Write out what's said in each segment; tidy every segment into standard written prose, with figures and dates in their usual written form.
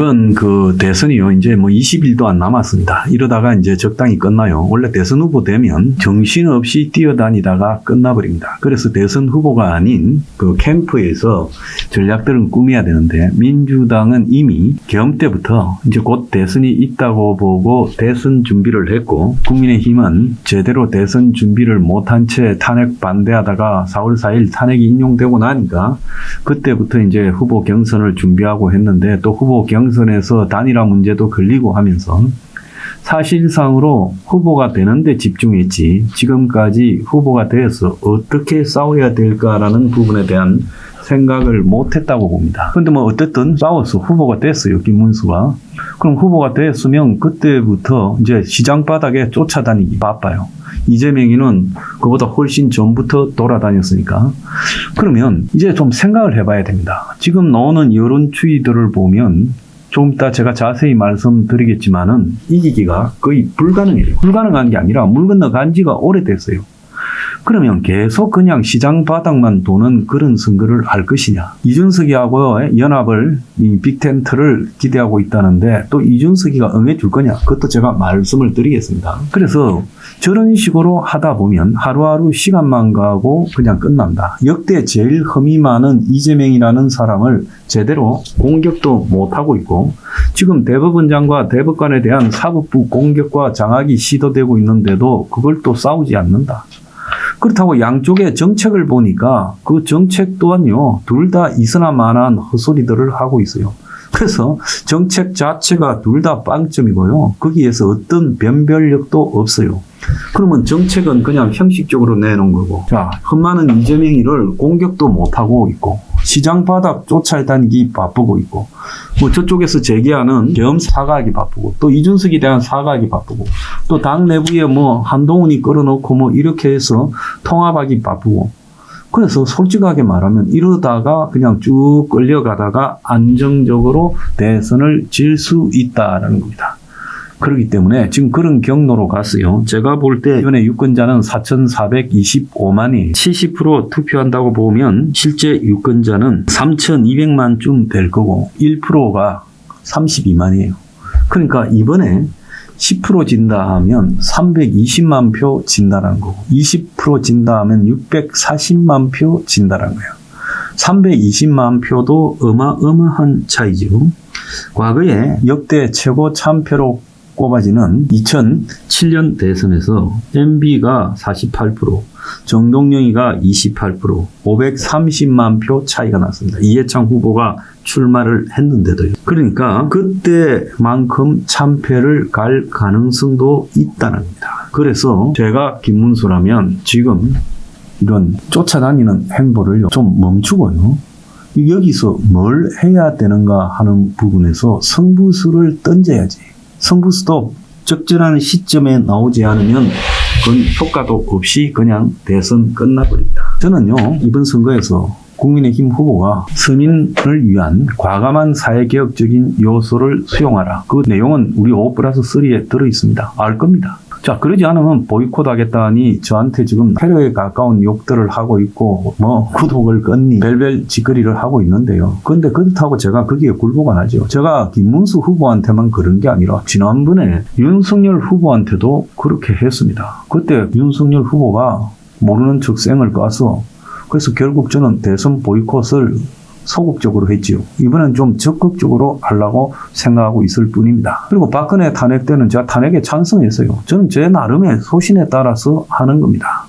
이번 그 대선이요, 이제 뭐 20일도 안 남았습니다. 이러다가 이제 적당히 끝나요. 원래 대선 후보 되면 정신없이 뛰어다니다가 끝나버립니다. 그래서 대선 후보가 아닌 그 캠프에서 전략들은 꾸며야 되는데, 민주당은 이미 계엄 때부터 이제 곧 대선이 있다고 보고 대선 준비를 했고, 국민의힘은 제대로 대선 준비를 못한 채 탄핵 반대하다가 4월 4일 탄핵이 인용되고 나니까 그때부터 이제 후보 경선을 준비하고 했는데, 또 후보 경선에서 단일화 문제도 걸리고 하면서 사실상으로 후보가 되는데 집중했지, 지금까지 후보가 돼서 어떻게 싸워야 될까라는 부분에 대한 생각을 못했다고 봅니다. 그런데 뭐 어쨌든 싸워서 후보가 됐어요, 김문수가. 그럼 후보가 됐으면 그때부터 이제 시장 바닥에 쫓아다니기 바빠요. 이재명이는 그보다 훨씬 전부터 돌아다녔으니까. 그러면 이제 좀 생각을 해봐야 됩니다. 지금 나오는 여론 추이들을 보면 좀 이따 제가 자세히 말씀드리겠지만은 이기기가 거의 불가능해요. 불가능한 게 아니라 물 건너간 지가 오래됐어요. 그러면 계속 그냥 시장 바닥만 도는 그런 선거를 할 것이냐. 이준석이하고 연합을, 이 빅텐트를 기대하고 있다는데 또 이준석이가 응해줄 거냐. 그것도 제가 말씀을 드리겠습니다. 그래서 저런 식으로 하다 보면 하루하루 시간만 가고 그냥 끝난다. 역대 제일 흠이 많은 이재명이라는 사람을 제대로 공격도 못하고 있고, 지금 대법원장과 대법관에 대한 사법부 공격과 장악이 시도되고 있는데도 그걸 또 싸우지 않는다. 그렇다고 양쪽의 정책을 보니까 그 정책 또한요, 둘 다 이서나마나한 헛소리들을 하고 있어요. 그래서 정책 자체가 둘 다 빵점이고요. 거기에서 어떤 변별력도 없어요. 그러면 정책은 그냥 형식적으로 내놓은 거고, 자, 흠많은 이재명이를 공격도 못하고 있고, 시장 바닥 쫓아다니기 바쁘고 있고, 뭐 저쪽에서 제기하는 계엄 사과하기 바쁘고, 또 이준석에 대한 사과하기 바쁘고, 또 당 내부에 뭐 한동훈이 끌어놓고 뭐 이렇게 해서 통합하기 바쁘고. 그래서 솔직하게 말하면 이러다가 그냥 쭉 끌려가다가 안정적으로 대선을 질 수 있다라는 겁니다. 그렇기 때문에 지금 그런 경로로 갔어요. 제가 볼 때 이번에 유권자는 4,425만이 70% 투표한다고 보면 실제 유권자는 3,200만쯤 될 거고 1%가 32만이에요. 그러니까 이번에 10% 진다 하면 320만 표 진다라는 거고, 20% 진다 하면 640만 표 진다라는 거예요. 320만 표도 어마어마한 차이죠. 과거에 역대 최고 참패로 꼽아지는 2007년 대선에서 MB가 48%, 정동영이가 28%, 530만 표 차이가 났습니다. 이해창 후보가 출마를 했는데도요. 그러니까 그때만큼 참패를 갈 가능성도 있다는 겁니다. 그래서 제가 김문수라면 지금 이런 쫓아다니는 행보를 좀 멈추고요, 여기서 뭘 해야 되는가 하는 부분에서 승부수를 던져야지. 승부수도 적절한 시점에 나오지 않으면 그건 효과도 없이 그냥 대선 끝나버립니다. 저는요, 이번 선거에서 국민의힘 후보가 서민을 위한 과감한 사회개혁적인 요소를 수용하라. 그 내용은 우리 5+3에 들어있습니다. 알 겁니다. 자, 그러지 않으면 보이콧 하겠다니 저한테 지금 테러에 가까운 욕들을 하고 있고, 뭐 구독을 끊니 별별 짓거리를 하고 있는데요. 그런데 그렇다고 제가 거기에 굴복은 하죠. 제가 김문수 후보한테만 그런 게 아니라 지난번에 윤석열 후보한테도 그렇게 했습니다. 그때 윤석열 후보가 모르는 척 쌩을 까서, 그래서 결국 저는 대선 보이콧을 소극적으로 했지요. 이번엔 좀 적극적으로 하려고 생각하고 있을 뿐입니다. 그리고 박근혜 탄핵 때는 제가 탄핵에 찬성했어요. 저는 제 나름의 소신에 따라서 하는 겁니다.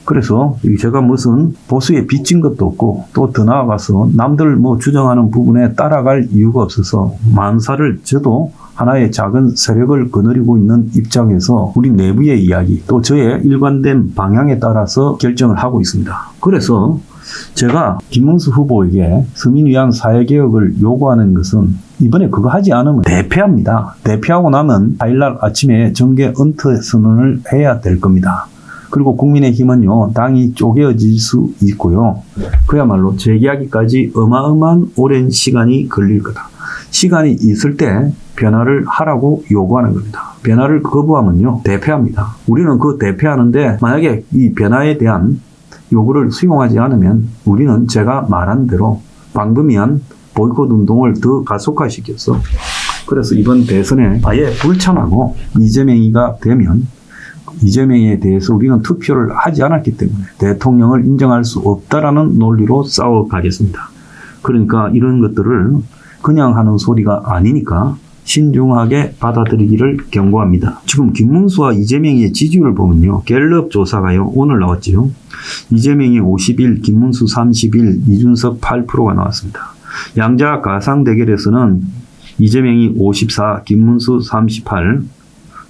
그래서 제가 무슨 보수에 빚진 것도 없고, 또 더 나아가서 남들 뭐 주장하는 부분에 따라갈 이유가 없어서 만사를 저도 하나의 작은 세력을 거느리고 있는 입장에서 우리 내부의 이야기, 또 저의 일관된 방향에 따라서 결정을 하고 있습니다. 그래서 제가 김문수 후보에게 서민 위한 사회개혁을 요구하는 것은 이번에 그거 하지 않으면 대패합니다. 대패하고 나면 4일날 아침에 정계 은퇴 선언을 해야 될 겁니다. 그리고 국민의힘은요, 당이 쪼개어질 수 있고요, 그야말로 재계하기까지 어마어마한 오랜 시간이 걸릴 거다. 시간이 있을 때 변화를 하라고 요구하는 겁니다. 변화를 거부하면요, 대패합니다. 우리는 그 대패하는데 만약에 이 변화에 대한 요구를 수용하지 않으면 우리는 제가 말한 대로 방금이한 보이콧 운동을 더 가속화시켜서 그래서 이번 대선에 아예 불참하고 이재명이가 되면 이재명에 대해서 우리는 투표를 하지 않았기 때문에 대통령을 인정할 수 없다라는 논리로 싸워가겠습니다. 그러니까 이런 것들을 그냥 하는 소리가 아니니까 신중하게 받아들이기를 경고합니다. 지금 김문수와 이재명의 지지율을 보면요. 갤럽 조사가요. 오늘 나왔지요. 이재명이 51, 김문수 31, 이준석 8%가 나왔습니다. 양자 가상 대결에서는 이재명이 54, 김문수 38,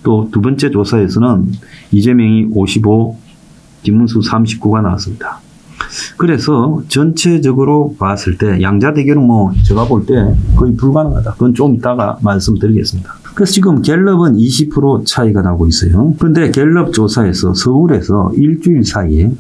또 두 번째 조사에서는 이재명이 55, 김문수 39가 나왔습니다. 그래서 전체적으로 봤을 때 양자 대결은 뭐 제가 볼 때 거의 불가능하다. 그건 좀 이따가 말씀드리겠습니다. 그래서 지금 갤럽은 20% 차이가 나고 있어요. 그런데 갤럽 조사에서 서울에서 일주일 사이에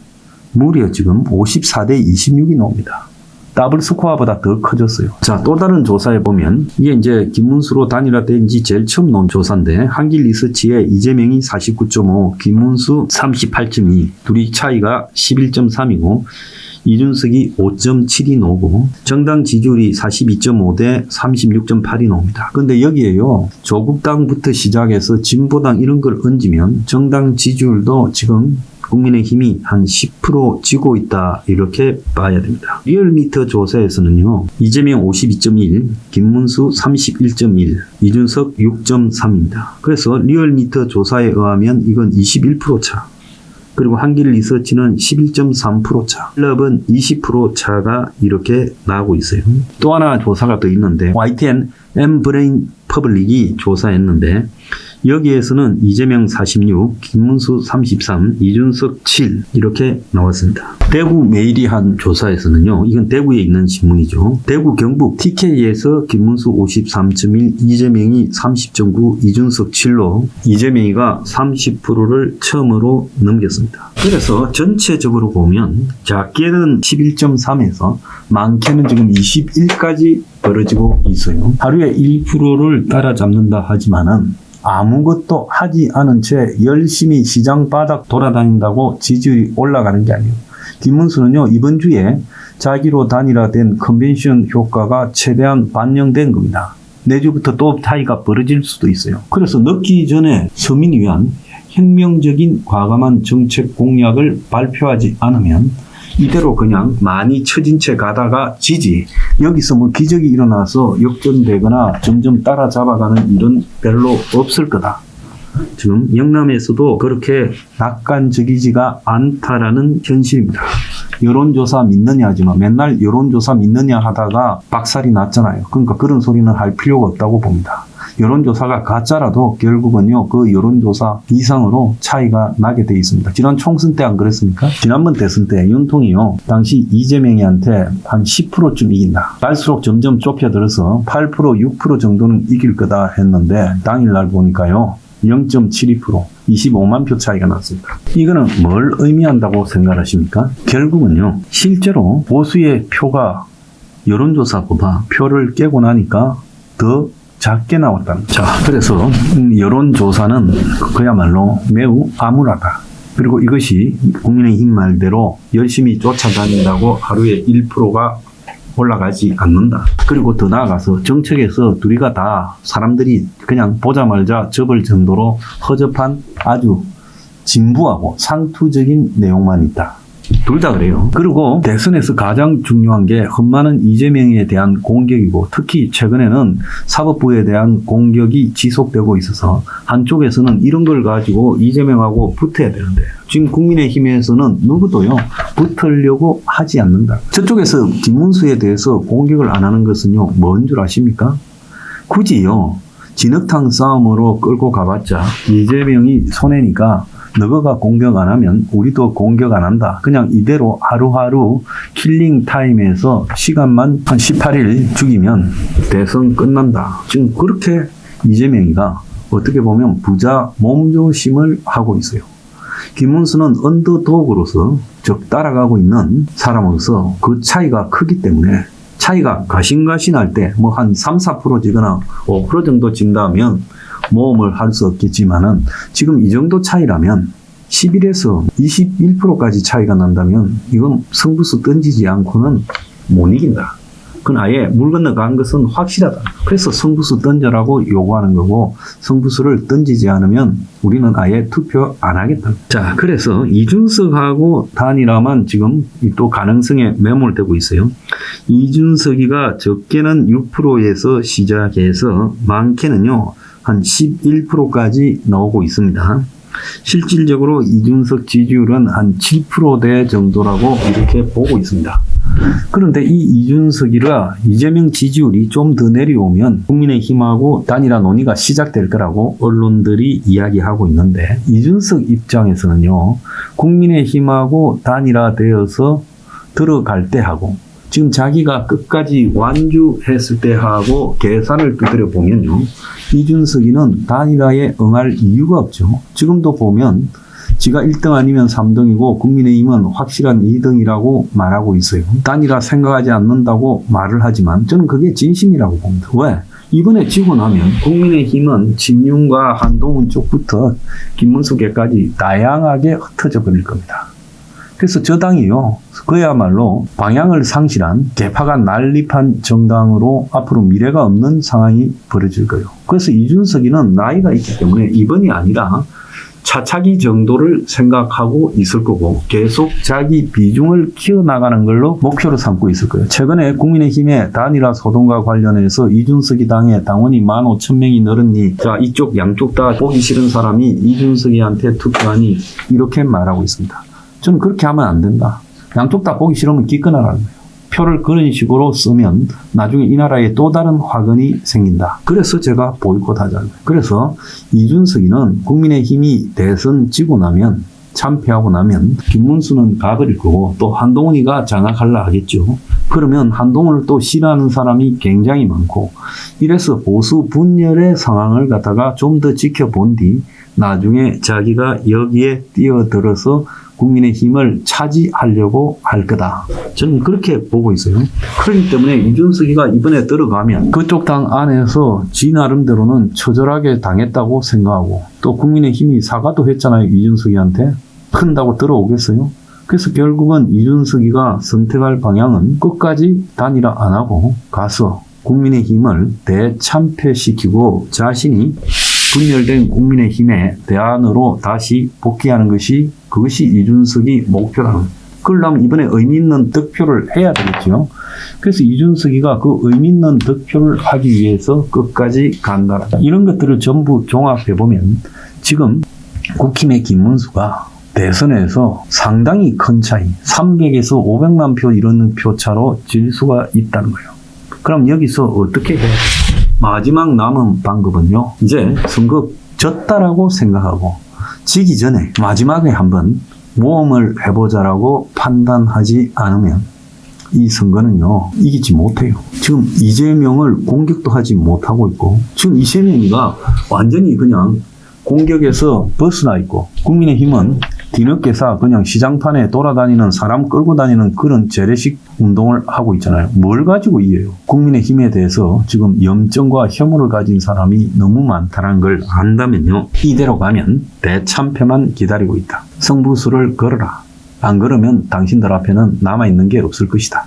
무려 지금 54대 26이 나옵니다. 더블 스코어보다 더 커졌어요. 자, 또 다른 조사에 보면 이게 이제 김문수로 단일화된 지 제일 처음 나온 조사인데 한길 리서치에 이재명이 49.5, 김문수 38.2, 둘이 차이가 11.3이고 이준석이 5.7이 나오고 정당 지지율이 42.5대 36.8이 나옵니다. 그런데 여기에요. 조국당부터 시작해서 진보당 이런 걸 얹으면 정당 지지율도 지금 국민의힘이 한 10% 지고 있다 이렇게 봐야 됩니다. 리얼미터 조사에서는요. 이재명 52.1, 김문수 31.1, 이준석 6.3입니다. 그래서 리얼미터 조사에 의하면 이건 21% 차. 그리고 한길 리서치는 11.3% 차. 갤럽은 20% 차가 이렇게 나오고 있어요. 또 하나 조사가 더 있는데 YTN 엠브레인 퍼블릭이 조사했는데 여기에서는 이재명 46, 김문수 33, 이준석 7 이렇게 나왔습니다. 대구 메일이 한 조사에서는요. 이건 대구에 있는 신문이죠. 대구 경북 TK에서 김문수 53.1, 이재명이 30.9, 이준석 7로 이재명이가 30%를 처음으로 넘겼습니다. 그래서 전체적으로 보면 작게는 11.3에서 많게는 지금 21까지 벌어지고 있어요. 하루에 1%를 따라잡는다 하지만은 아무것도 하지 않은 채 열심히 시장 바닥 돌아다닌다고 지지율이 올라가는 게 아니에요. 김문수는요, 이번 주에 자기로 단일화된 컨벤션 효과가 최대한 반영된 겁니다. 내주부터 또 차이가 벌어질 수도 있어요. 그래서 넣기 전에 서민을 위한 혁명적인 과감한 정책 공약을 발표하지 않으면 이대로 그냥 많이 처진 채 가다가 지지. 여기서 뭐 기적이 일어나서 역전되거나 점점 따라잡아가는 일은 별로 없을 거다. 지금 영남에서도 그렇게 낙관적이지가 않다라는 현실입니다. 여론조사 믿느냐 하지만 맨날 여론조사 믿느냐 하다가 박살이 났잖아요. 그러니까 그런 소리는 할 필요가 없다고 봅니다. 여론조사가 가짜라도 결국은요, 그 여론조사 이상으로 차이가 나게 돼 있습니다. 지난 총선 때 안 그랬습니까? 지난번 대선 때 윤통이요, 당시 이재명이한테 한 10%쯤 이긴다. 갈수록 점점 좁혀들어서 8%, 6% 정도는 이길 거다 했는데, 당일날 보니까요, 0.72%, 25만 표 차이가 났습니다. 이거는 뭘 의미한다고 생각하십니까? 결국은요, 실제로 보수의 표가 여론조사보다 표를 깨고 나니까 더 작게 나왔다는 거죠. 자, 그래서 여론조사는 그야말로 매우 암울하다. 그리고 이것이 국민의힘 말대로 열심히 쫓아다닌다고 하루에 1%가 올라가지 않는다. 그리고 더 나아가서 정책에서 둘이가 다 사람들이 그냥 보자마자 접을 정도로 허접한 아주 진부하고 상투적인 내용만 있다. 둘 다 그래요. 그리고 대선에서 가장 중요한 게 흠많은 이재명에 대한 공격이고 특히 최근에는 사법부에 대한 공격이 지속되고 있어서 한쪽에서는 이런 걸 가지고 이재명하고 붙어야 되는데 지금 국민의힘에서는 누구도요 붙으려고 하지 않는다. 저쪽에서 김문수에 대해서 공격을 안 하는 것은요 뭔 줄 아십니까? 굳이요 진흙탕 싸움으로 끌고 가봤자 이재명이 손해니까 너가 공격 안 하면 우리도 공격 안 한다. 그냥 이대로 하루하루 킬링 타임에서 시간만 한 18일 죽이면 대선 끝난다. 지금 그렇게 이재명이가 어떻게 보면 부자 몸조심을 하고 있어요. 김문수는 언더독으로서 즉 따라가고 있는 사람으로서 그 차이가 크기 때문에 차이가 가신가신할 때 뭐 한 3, 4% 지거나 5% 정도 진다면 모험을 할 수 없겠지만은 지금 이 정도 차이라면 11에서 21%까지 차이가 난다면 이건 승부수 던지지 않고는 못 이긴다. 그건 아예 물 건너간 것은 확실하다. 그래서 성부수 던져라고 요구하는 거고 성부수를 던지지 않으면 우리는 아예 투표 안 하겠다. 자, 그래서 이준석하고 단일화만 지금 또 가능성에 매몰되고 있어요. 이준석이가 적게는 6%에서 시작해서 많게는요 한 11%까지 나오고 있습니다. 실질적으로 이준석 지지율은 한 7%대 정도라고 이렇게 보고 있습니다. 그런데 이 이준석이라 이재명 지지율이 좀 더 내려오면 국민의힘하고 단일화 논의가 시작될 거라고 언론들이 이야기하고 있는데 이준석 입장에서는요. 국민의힘하고 단일화 되어서 들어갈 때 하고 지금 자기가 끝까지 완주했을 때 하고 계산을 두드려 보면요. 이준석이는 단일화에 응할 이유가 없죠. 지금도 보면 지가 1등 아니면 3등이고 국민의힘은 확실한 2등이라고 말하고 있어요. 단일화 생각하지 않는다고 말을 하지만 저는 그게 진심이라고 봅니다. 왜? 이번에 지고 나면 국민의힘은 진윤과 한동훈 쪽부터 김문수계까지 다양하게 흩어져 버릴 겁니다. 그래서 저 당이요. 그야말로 방향을 상실한 개파가 난립한 정당으로 앞으로 미래가 없는 상황이 벌어질 거예요. 그래서 이준석이는 나이가 있기 때문에 이번이 아니라 차차기 정도를 생각하고 있을 거고 계속 자기 비중을 키워나가는 걸로 목표로 삼고 있을 거예요. 최근에 국민의힘의 단일화 소동과 관련해서 이준석이 당에 당원이 15,000명이 늘었니 자 이쪽 양쪽 다 보기 싫은 사람이 이준석이한테 투표하니 이렇게 말하고 있습니다. 저는 그렇게 하면 안 된다. 양쪽 다 보기 싫으면 기권하라는 거예요. 표를 그런 식으로 쓰면 나중에 이 나라에 또 다른 화근이 생긴다. 그래서 제가 보이콧하자는 거예요. 그래서 이준석이는 국민의힘이 대선 지고 나면 참패하고 나면 김문수는 가버릴 거고 또 한동훈이가 장악하려 하겠죠. 그러면 한동훈을 또 싫어하는 사람이 굉장히 많고 이래서 보수 분열의 상황을 갖다가 좀 더 지켜본 뒤 나중에 자기가 여기에 뛰어들어서 국민의힘을 차지하려고 할 거다. 저는 그렇게 보고 있어요. 그렇기 때문에 이준석이가 이번에 들어가면 그쪽 당 안에서 지 나름대로는 처절하게 당했다고 생각하고 또 국민의힘이 사과도 했잖아요. 이준석이한테. 큰다고 들어오겠어요? 그래서 결국은 이준석이가 선택할 방향은 끝까지 단일화 안 하고 가서 국민의힘을 대참패시키고 자신이 분열된 국민의힘의 대안으로 다시 복귀하는 것이 그것이 이준석이 목표라는 거예요. 그러려면 이번에 의미 있는 득표를 해야 되겠죠. 그래서 이준석이가 그 의미 있는 득표를 하기 위해서 끝까지 간다. 이런 것들을 전부 종합해보면 지금 국힘의 김문수가 대선에서 상당히 큰 차이, 300에서 500만 표 이런 표차로 질 수가 있다는 거예요. 그럼 여기서 어떻게 해야 돼요? 마지막 남은 방법은요. 이제 선거 졌다라고 생각하고 지기 전에 마지막에 한번 모험을 해보자라고 판단하지 않으면 이 선거는요. 이기지 못해요. 지금 이재명을 공격도 하지 못하고 있고 지금 이재명이가 완전히 그냥 공격에서 벗어나 있고 국민의힘은 뒤늦게서 그냥 시장판에 돌아다니는 사람 끌고 다니는 그런 재래식 운동을 하고 있잖아요. 뭘 가지고 이겨요? 국민의힘에 대해서 지금 염증과 혐오를 가진 사람이 너무 많다는 걸 안다면요. 이대로 가면 대참패만 기다리고 있다. 성부수를 걸어라. 안 그러면 당신들 앞에는 남아있는 게 없을 것이다.